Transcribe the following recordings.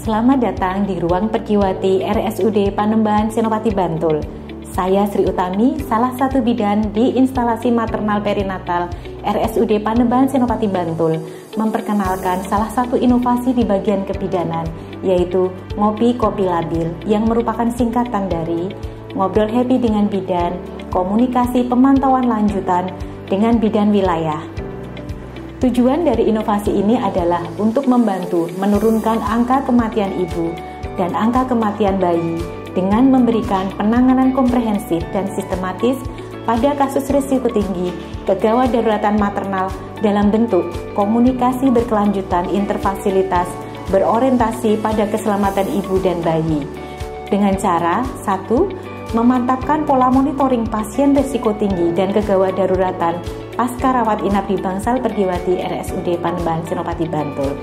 Selamat datang di Ruang Perkiwati RSUD Panembahan Senopati Bantul. Saya Sri Utami, salah satu bidan di instalasi maternal perinatal RSUD Panembahan Senopati Bantul, memperkenalkan salah satu inovasi di bagian kebidanan, yaitu Ngopi Kopi Labil, yang merupakan singkatan dari Ngobrol Happy dengan Bidan, Komunikasi Pemantauan Lanjutan dengan Bidan Wilayah. Tujuan dari inovasi ini adalah untuk membantu menurunkan angka kematian ibu dan angka kematian bayi dengan memberikan penanganan komprehensif dan sistematis pada kasus risiko tinggi kegawat daruratan maternal dalam bentuk komunikasi berkelanjutan interfasilitas berorientasi pada keselamatan ibu dan bayi dengan cara 1. Memantapkan pola monitoring pasien risiko tinggi dan kegawat daruratan pasca rawat inap di Bangsal Perkiwati RSUD Panembahan Senopati Bantul.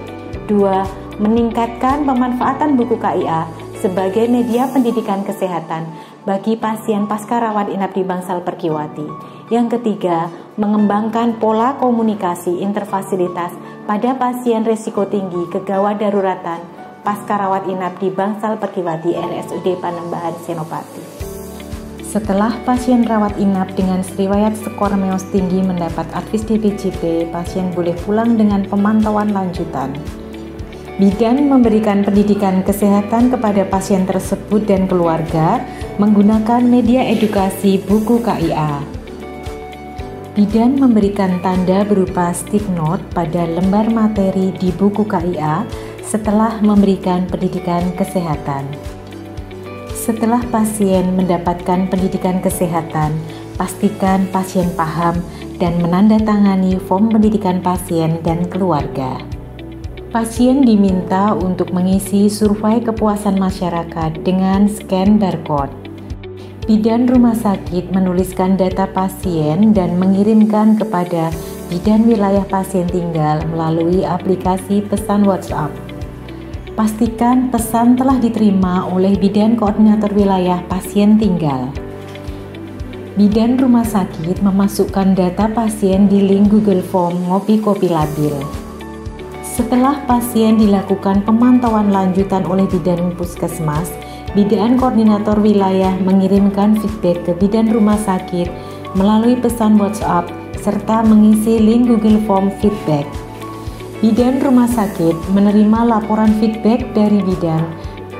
2. Meningkatkan pemanfaatan buku KIA sebagai media pendidikan kesehatan bagi pasien pasca rawat inap di Bangsal Perkiwati. Yang ketiga, mengembangkan pola komunikasi interfasilitas pada pasien risiko tinggi kegawat daruratan pasca rawat inap di Bangsal Perkiwati RSUD Panembahan Senopati. Setelah pasien rawat inap dengan riwayat skor MEOS tinggi mendapat advis DPJP, pasien boleh pulang dengan pemantauan lanjutan. Bidan memberikan pendidikan kesehatan kepada pasien tersebut dan keluarga menggunakan media edukasi buku KIA. Bidan memberikan tanda berupa stick note pada lembar materi di buku KIA setelah memberikan pendidikan kesehatan. Setelah pasien mendapatkan pendidikan kesehatan, pastikan pasien paham dan menandatangani form pendidikan pasien dan keluarga. Pasien diminta untuk mengisi survei kepuasan masyarakat dengan scan barcode. Bidan rumah sakit menuliskan data pasien dan mengirimkan kepada bidan wilayah pasien tinggal melalui aplikasi pesan WhatsApp. Pastikan pesan telah diterima oleh bidan koordinator wilayah pasien tinggal. Bidan rumah sakit memasukkan data pasien di link Google Form Ngopi Kopi Labil. Setelah pasien dilakukan pemantauan lanjutan oleh bidan puskesmas, bidan koordinator wilayah mengirimkan feedback ke bidan rumah sakit melalui pesan WhatsApp serta mengisi link Google Form feedback. Bidan rumah sakit menerima laporan feedback dari bidan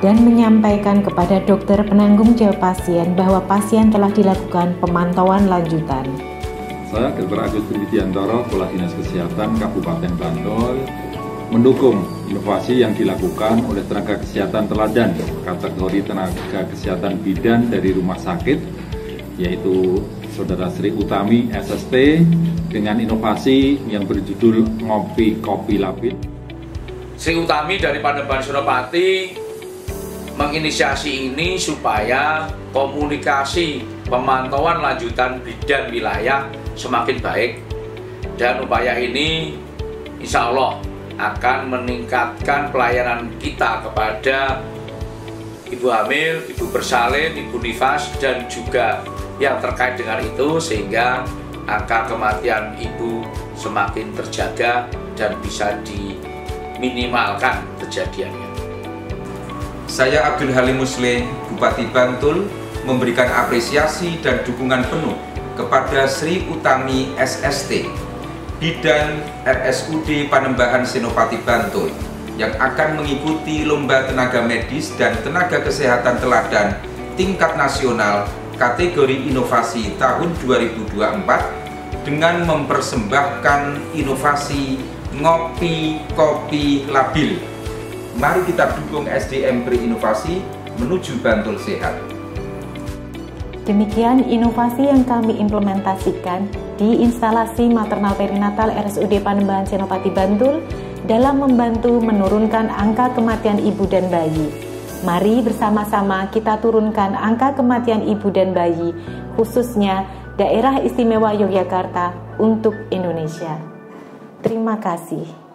dan menyampaikan kepada dokter penanggung jawab pasien bahwa pasien telah dilakukan pemantauan lanjutan. Saya Dr. Agus Triwidiantoro, Kepala Dinas Kesehatan Kabupaten Bantul, mendukung inovasi yang dilakukan oleh tenaga kesehatan teladan kategori tenaga kesehatan bidan dari rumah sakit, yaitu Saudara Sri Utami SST, dengan inovasi yang berjudul Ngopi Kopi Labil. Sri Utami dari Panembahan Senopati menginisiasi ini supaya komunikasi pemantauan lanjutan bidan wilayah semakin baik, dan upaya ini insya Allah akan meningkatkan pelayanan kita kepada ibu hamil, ibu bersalin, ibu nifas, dan juga yang terkait dengan itu, sehingga angka kematian ibu semakin terjaga dan bisa diminimalkan kejadiannya. Saya Abdul Halim Musle, Bupati Bantul, memberikan apresiasi dan dukungan penuh kepada Sri Utami SST, Bidan RSUD Panembahan Senopati Bantul, yang akan mengikuti lomba tenaga medis dan tenaga kesehatan teladan tingkat nasional kategori inovasi tahun 2024 dengan mempersembahkan inovasi Ngopi Kopi Labil. Mari kita dukung SDM berinovasi menuju Bantul sehat. Demikian inovasi yang kami implementasikan di instalasi maternal perinatal RSUD Panembahan Senopati Bantul dalam membantu menurunkan angka kematian ibu dan bayi. Mari bersama-sama kita turunkan angka kematian ibu dan bayi, khususnya Daerah Istimewa Yogyakarta untuk Indonesia. Terima kasih.